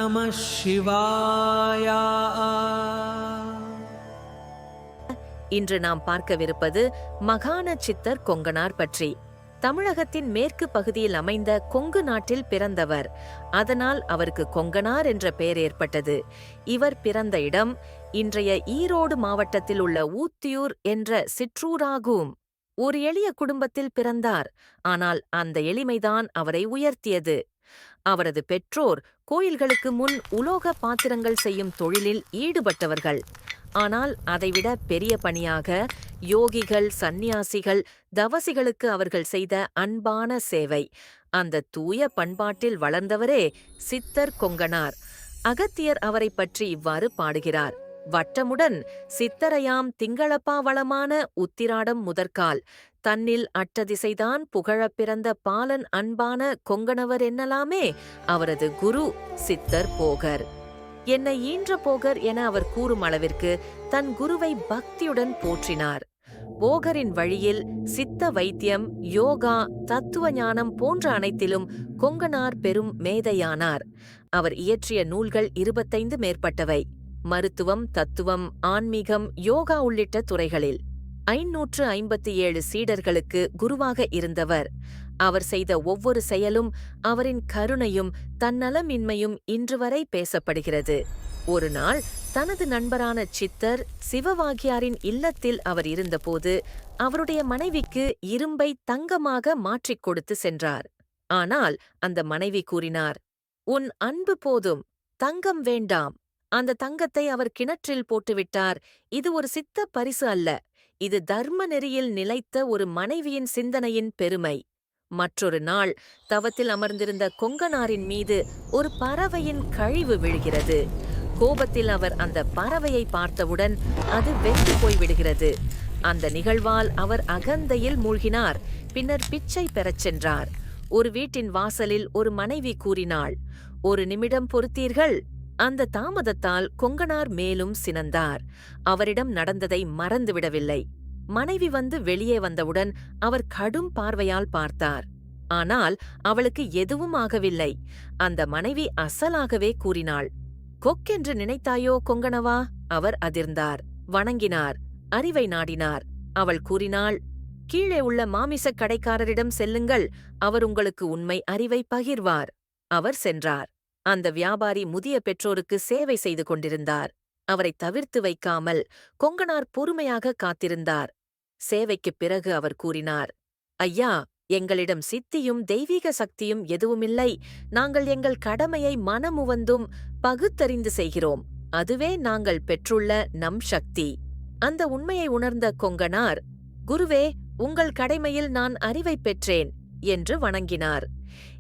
நமः சிவாய. இன்று நாம் பார்க்கவிருப்பது மகான சித்தர் கொங்கனார் பற்றி. தமிழகத்தின் மேற்கு பகுதியில் அமைந்த கொங்கு நாட்டில் பிறந்தவர். அதனால் அவருக்கு கொங்கனார் என்ற பெயர் ஏற்பட்டது. இவர் பிறந்த இடம் இன்றைய ஈரோடு மாவட்டத்தில் உள்ள ஊத்தியூர் என்ற சிற்றூராகும். ஒரு எளிய குடும்பத்தில் பிறந்தார். ஆனால் அந்த எளிமைதான் அவரை உயர்த்தியது. அவரது பெற்றோர் கோயில்களுக்கு முன் உலோக பாத்திரங்கள் செய்யும் தொழிலில் ஈடுபட்டவர்கள். ஆனால் அதைவிட பெரிய பணியாக யோகிகள், சந்நியாசிகள், தவசிகளுக்கு அவர்கள் செய்த அன்பான சேவை. அந்த தூய பண்பாட்டில் வளர்ந்தவரே சித்தர் கொங்கனார். அகத்தியர் அவரை பற்றி இவ்வாறு பாடுகிறார். வட்டமுடன் சித்தரையாம் திங்களப்பா வளமான உத்திராடம் முதற்கால் தன்னில் அட்டதிசைதான் புகழப் பிறந்த பாலன் அன்பான கொங்கணவர் என்னலாமே அவரது குரு சித்தர் போகர். என்னை ஈன்ற போகர் என அவர் கூறும் அளவிற்கு தன் குருவை பக்தியுடன் போற்றினார். போகரின் வழியில் சித்த வைத்தியம், யோகா, தத்துவ ஞானம் போன்ற அனைத்திலும் கொங்கனார் பெரும் மேதையானார். அவர் இயற்றிய நூல்கள் 25 மேற்பட்டவை. மருத்துவம், தத்துவம், ஆன்மீகம், யோகா உள்ளிட்ட துறைகளில் 557 சீடர்களுக்கு குருவாக இருந்தவர். அவர் செய்த ஒவ்வொரு செயலும், அவரின் கருணையும் தன்னலமின்மையும் இன்று வரை பேசப்படுகிறது. ஒரு நாள் தனது நண்பரான சித்தர் சிவவாகியாரின் இல்லத்தில் அவர் இருந்தபோது அவருடைய மனைவிக்கு இரும்பை தங்கமாக மாற்றிக் கொடுத்து சென்றார். ஆனால் அந்த மனைவி கூறினார், "உன் அன்பு போதும், தங்கம் வேண்டாம்." அந்த தங்கத்தை அவர் கிணற்றில் போட்டுவிட்டார். இது ஒரு சித்த பரிசு அல்ல. இது தர்ம நெறியில் நிலைத்த ஒரு மனைவியின் சிந்தனையின் பெருமை. மற்றொரு நாள் தவத்தில் அமர்ந்திருந்த கொங்கனாரின் மீது ஒரு பறவையின் கழிவு விழுகிறது. கோபத்தில் அவர் அந்த பறவையை பார்த்தவுடன் அது வெந்து போய்விடுகிறது. அந்த நிகழ்வால் அவர் அகந்தையில் மூழ்கினார். பின்னர் பிச்சை பெறச் சென்றார். ஒரு வீட்டின் வாசலில் ஒரு மனைவி கூறினாள், "ஒரு நிமிடம் பொறுத்தீர்கள்." அந்த தாமதத்தால் கொங்கனார் மேலும் சினந்தார். அவரிடம் நடந்ததை மறந்துவிடவில்லை. மனைவி வந்து வெளியே வந்தவுடன் அவர் கடும் பார்வையால் பார்த்தார். ஆனால் அவளுக்கு எதுவும் ஆகவில்லை. அந்த மனைவி அசலாகவே கூறினாள், "கொக்கென்று நினைத்தாயோ கொங்கணவா?" அவர் அதிர்ந்தார், வணங்கினார், அறிவை நாடினார். அவள் கூறினாள், "கீழே உள்ள மாமிசக் கடைக்காரரிடம் செல்லுங்கள், அவர் உங்களுக்கு உண்மை அறிவை பகிர்வார்." அவர் சென்றார். அந்த வியாபாரி முதிய பெற்றோருக்கு சேவை செய்து கொண்டிருந்தார். அவரை தவிர்த்து வைக்காமல் கொங்கனார் பொறுமையாக காத்திருந்தார். சேவைக்குப் பிறகு அவர் கூறினார், "ஐயா, எங்களிடம் சித்தியும் தெய்வீக சக்தியும் எதுவுமில்லை. நாங்கள் எங்கள் கடமையை மனமுவந்தும் பகுத்தறிந்து செய்கிறோம். அதுவே நாங்கள் பெற்றுள்ள நம் சக்தி." அந்த உண்மையை உணர்ந்த கொங்கனார், "குருவே, உங்கள் கடமையில் நான் அறிவை பெற்றேன்" என்று வணங்கினார்.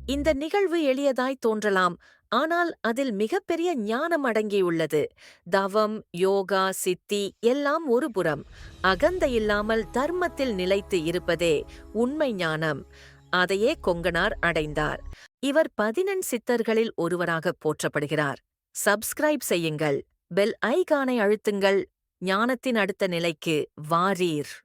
இந்த நிகழ்வு எளியதாய் தோன்றலாம். ஆனால் அதில் மிகப்பெரிய ஞானம் அடங்கியுள்ளது. தவம், யோகா, சித்தி எல்லாம் ஒரு புறம். அகந்தையில்லாமல் தர்மத்தில் நிலைத்து இருப்பதே உண்மை ஞானம். அதையே கொங்கனார் அடைந்தார். இவர் 14 சித்தர்களில் ஒருவராக போற்றப்படுகிறார். சப்ஸ்கிரைப் செய்யுங்கள், பெல் ஐகானை அழுத்துங்கள். ஞானத்தின் அடுத்த நிலைக்கு வாரீர்.